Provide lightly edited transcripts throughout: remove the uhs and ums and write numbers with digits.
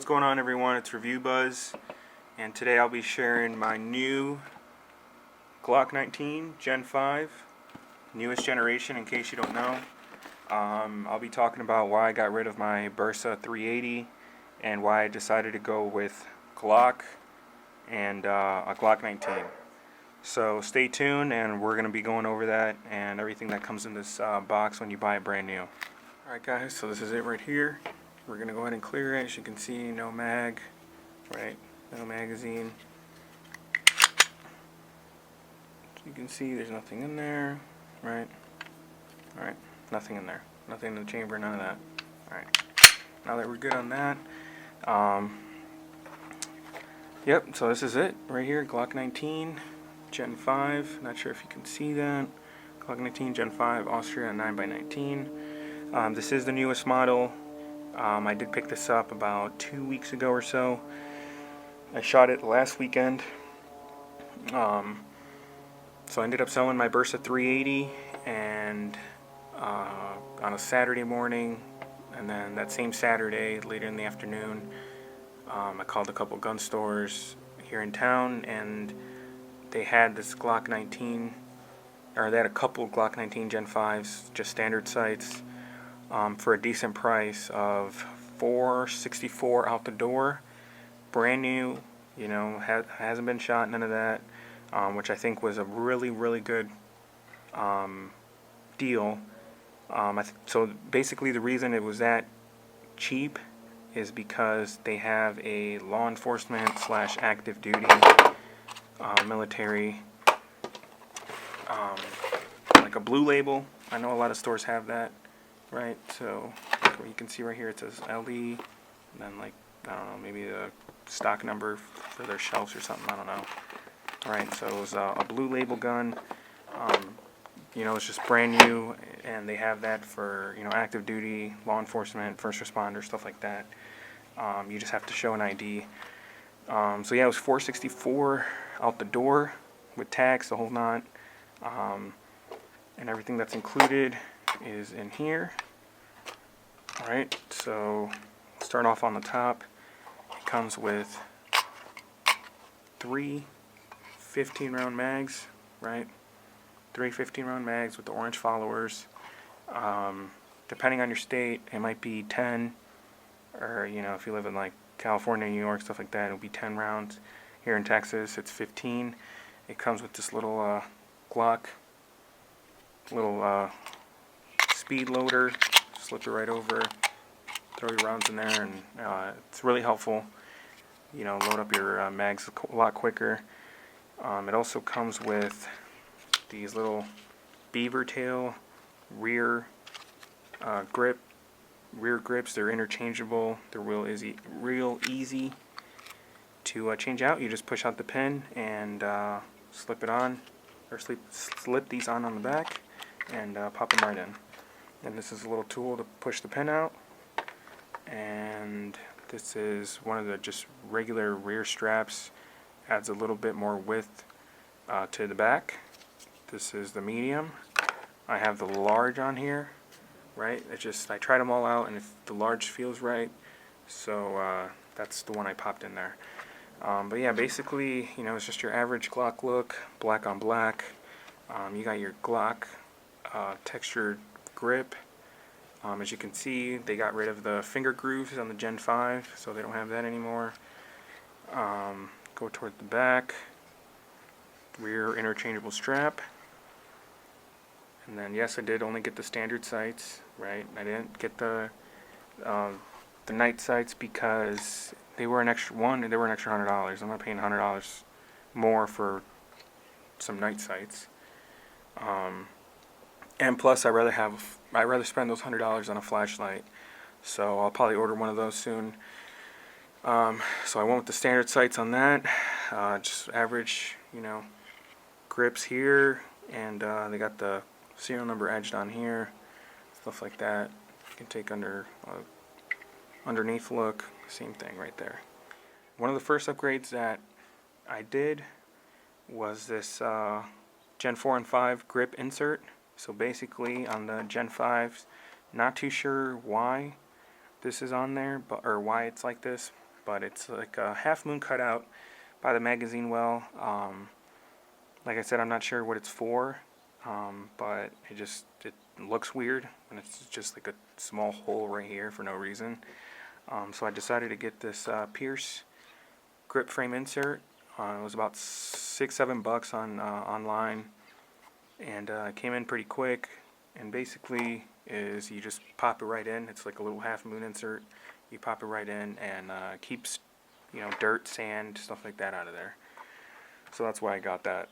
What's going on, everyone? It's Review Buzz, and today I'll be sharing my new Glock 19 Gen 5, newest generation in case you don't know. I'll be talking about why I got rid of my Pearce 380 and why I decided to go with Glock and a Glock 19. So stay tuned, and we're going to be going over that and everything that comes in this box when you buy it brand new. Alright guys, so this is it right here. We're going to go ahead and clear it. As you can see, no mag, right? No magazine. As you can see, there's nothing in there, right? Alright, nothing in there. Nothing in the chamber, none of that. Alright, now that we're good on that, yep, so this is it right here, Glock 19 Gen 5. Not sure if you can see that. Glock 19 Gen 5 Austria 9x19. This is the newest model. I did pick this up about 2 weeks ago or so. I shot it last weekend. So I ended up selling my Pearce 380 and on a Saturday morning, and then that same Saturday, later in the afternoon, I called a couple gun stores here in town, and they had this Glock 19, or they had a couple Glock 19 Gen 5s, just standard sights, for a decent price of $464 out the door, brand new, you know, hasn't been shot, none of that, which I think was a really good deal. So basically the reason it was that cheap is because they have a law enforcement / active duty military, like a blue label. I know a lot of stores have that. Right, so you can see right here it says LE, and then, like, I don't know, maybe the stock number for their shelves or something, I don't know. Alright, so it was a blue label gun. You know, it's just brand new, and they have that for, you know, active duty, law enforcement, first responder, stuff like that. You just have to show an ID. So yeah, it was $464 out the door with tax, the whole nut, and everything that's included is in here. Alright, so start off on the top. It comes with 3 15-round mags, right? 3 15-round mags with the orange followers. Depending on your state, it might be 10, or, you know, if you live in like California, New York, stuff like that, it'll be 10 rounds. Here in Texas, it's 15. It comes with this little Glock, little speed loader. Slip it right over, throw your rounds in there, and it's really helpful. You know, load up your mags a lot quicker. It also comes with these little beaver tail rear grips. They're interchangeable. They're real easy to change out. You just push out the pin and slip it on, or slip these on the back, and pop them right in. And this is a little tool to push the pin out, and this is one of the just regular rear straps. Adds a little bit more width to the back. This is the medium. I have the large on here, right? It's just, I tried them all out, and if the large feels right, so that's the one I popped in there. But yeah, basically, you know, it's just your average Glock look, black on black. You got your Glock textured grip. As you can see, they got rid of the finger grooves on the Gen 5, so they don't have that anymore. Go toward the back, rear interchangeable strap, and then yes, I did only get the standard sights, right? I didn't get the night sights because they were an extra $100. I'm not paying $100 more for some night sights. And plus, I'd rather spend those $100 on a flashlight, so I'll probably order one of those soon. So I went with the standard sights on that, just average, you know, grips here, and they got the serial number edged on here, stuff like that. You can take underneath look, same thing right there. One of the first upgrades that I did was this Gen 4 and 5 grip insert. So basically on the Gen 5s, not too sure why this is on there, or why it's like this, but it's like a half moon cut out by the magazine well. Like I said, I'm not sure what it's for, but it looks weird, and it's just like a small hole right here for no reason. So I decided to get this Pearce grip frame insert. It was about $6-7 on online, and it came in pretty quick. And basically, is you just pop it right in. It's like a little half moon insert. You pop it right in, and keeps dirt, sand, stuff like that out of there. So that's why I got that.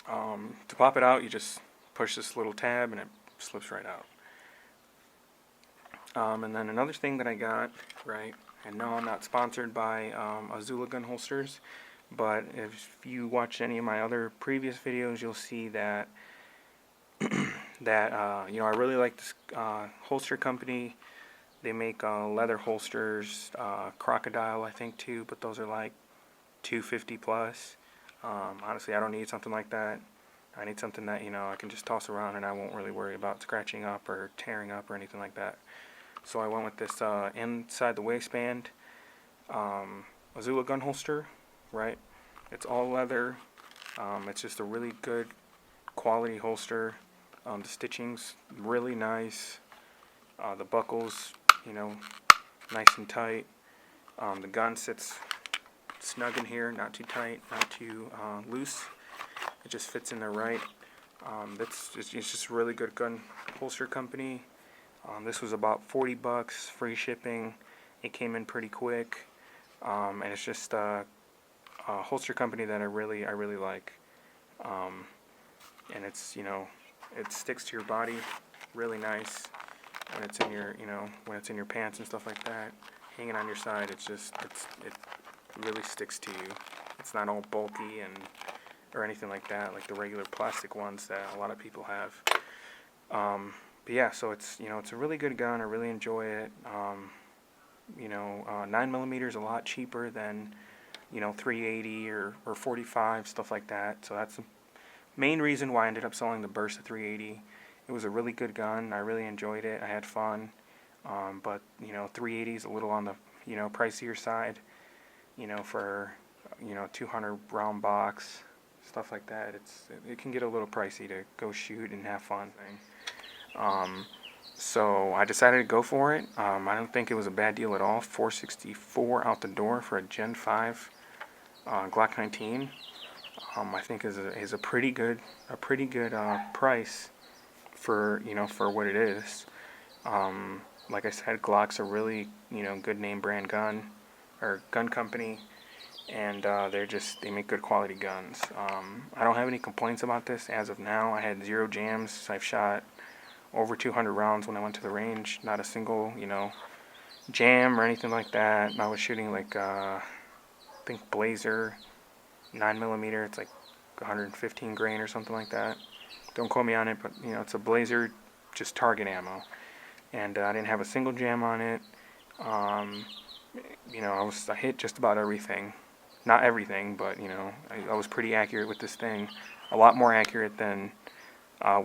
To pop it out, you just push this little tab, and it slips right out. And then another thing that I got, right, and no, I'm not sponsored by Azula gun holsters, but if you watch any of my other previous videos, you'll see that I really like this holster company. They make leather holsters, crocodile I think too, but those are like $250 plus. Honestly, I don't need something like that. I need something that I can just toss around and I won't really worry about scratching up or tearing up or anything like that. So I went with this inside the waistband Azula gun holster, right? It's all leather. It's just a really good quality holster. The stitching's really nice. The buckles, nice and tight. The gun sits snug in here, not too tight, not too loose. It just fits in there right. It's just a really good gun holster company. This was about $40, free shipping. It came in pretty quick, and it's just a holster company that I really like. And it's it sticks to your body really nice when it's in your when it's in your pants and stuff like that, hanging on your side. It really sticks to you. It's not all bulky or anything like that, like the regular plastic ones that a lot of people have. But yeah, so it's it's a really good gun. I really enjoy it. 9mm is a lot cheaper than 380 or 45, stuff like that. So that's the main reason why I ended up selling the Burst at 380. It was a really good gun. I really enjoyed it. I had fun. But 380 is a little on the pricier side. For 200 round box, stuff like that. It can get a little pricey to go shoot and have fun. So I decided to go for it. I don't think it was a bad deal at all. $464 out the door for a Gen 5 Glock 19. I think is a pretty good price for for what it is. Like I said, Glock's a really good name brand gun or gun company, and they make good quality guns. I don't have any complaints about this as of now. I had 0 jams. I've shot over 200 rounds when I went to the range. Not a single jam or anything like that. I was shooting like I think Blazer 9mm. It's like 115 grain or something like that. Don't quote me on it, but it's a Blazer, just target ammo, and I didn't have a single jam on it. I hit just about everything. Not everything, but I was pretty accurate with this thing. A lot more accurate than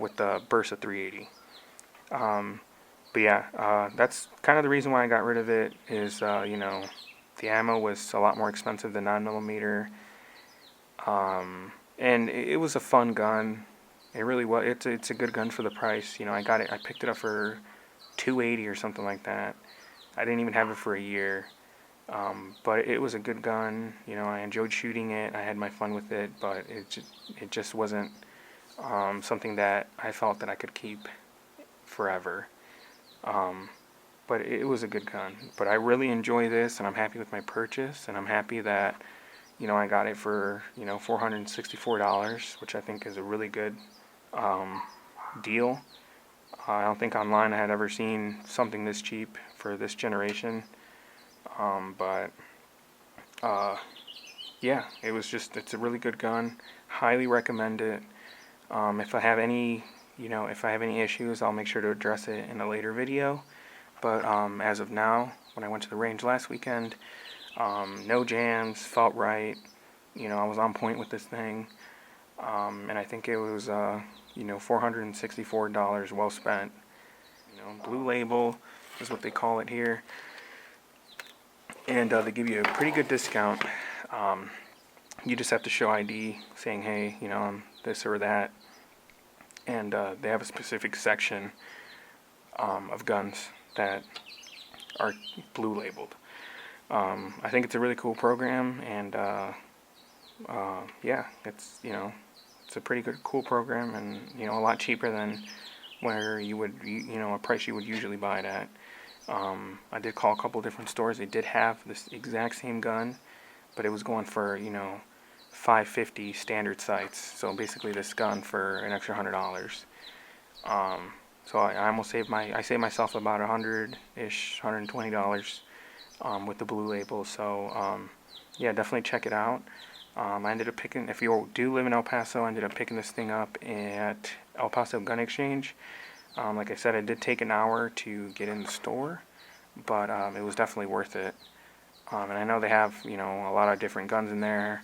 with the Burst at 380. But yeah, that's kind of the reason why I got rid of it. Is the ammo was a lot more expensive than 9mm. And it was a fun gun. It really was. It's a good gun for the price. I picked it up for $280 or something like that. I didn't even have it for a year. But it was a good gun. I enjoyed shooting it. I had my fun with it, but it just wasn't something that I felt that I could keep forever. But it was a good gun. But I really enjoy this, and I'm happy with my purchase, and I'm happy that I got it for $464, which I think is a really good deal. I don't think online I had ever seen something this cheap for this generation. Yeah, it's a really good gun. Highly recommend it. If I have any issues, I'll make sure to address it in a later video. But as of now, when I went to the range last weekend, no jams, felt right. I was on point with this thing. And I think it was $464 well spent. Blue label is what they call it here. and they give you a pretty good discount. You just have to show ID saying, hey, you know, I'm this or that, and they have a specific section of guns that are blue labeled. I think it's a really cool program, and yeah, it's, you know, it's a pretty good, cool program, and, you know, a lot cheaper than where you would, you know, a price you would usually buy it at. I did call a couple different stores. They did have this exact same gun, but it was going for, you know, $550 standard sights. So basically this gun for an extra $100. So I almost saved I saved myself about $100-ish, $120 with the blue label. So yeah, definitely check it out. I ended up picking, if you do live in El Paso, I ended up picking this thing up at El Paso Gun Exchange. Like I said, it did take an hour to get in the store, but it was definitely worth it. And I know they have, you know, a lot of different guns in there,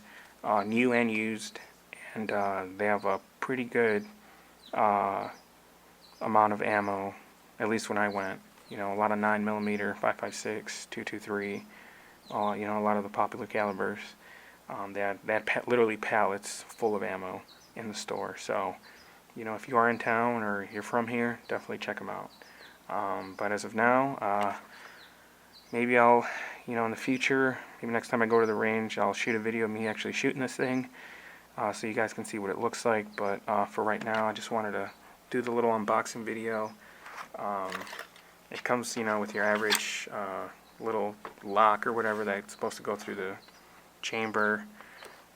new and used, and they have a pretty good amount of ammo, at least when I went. You know, a lot of 9mm, 5.56, 223, you know, a lot of the popular calibers. They had literally pallets full of ammo in the store. So, you know, if you are in town or you're from here, definitely check them out. But as of now, maybe I'll, you know, in the future, maybe next time I go to the range, I'll shoot a video of me actually shooting this thing, so you guys can see what it looks like. But for right now, I just wanted to do the little unboxing video. It comes, you know, with your average little lock or whatever that's supposed to go through the chamber,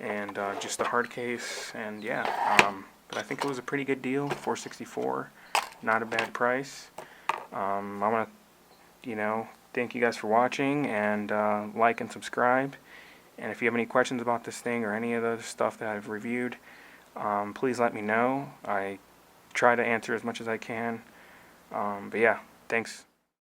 and just the hard case, and yeah, but I think it was a pretty good deal. $464, not a bad price. I want to, you know, thank you guys for watching, and like and subscribe. And if you have any questions about this thing or any of the stuff that I've reviewed, please let me know. I try to answer as much as I can. But yeah, thanks.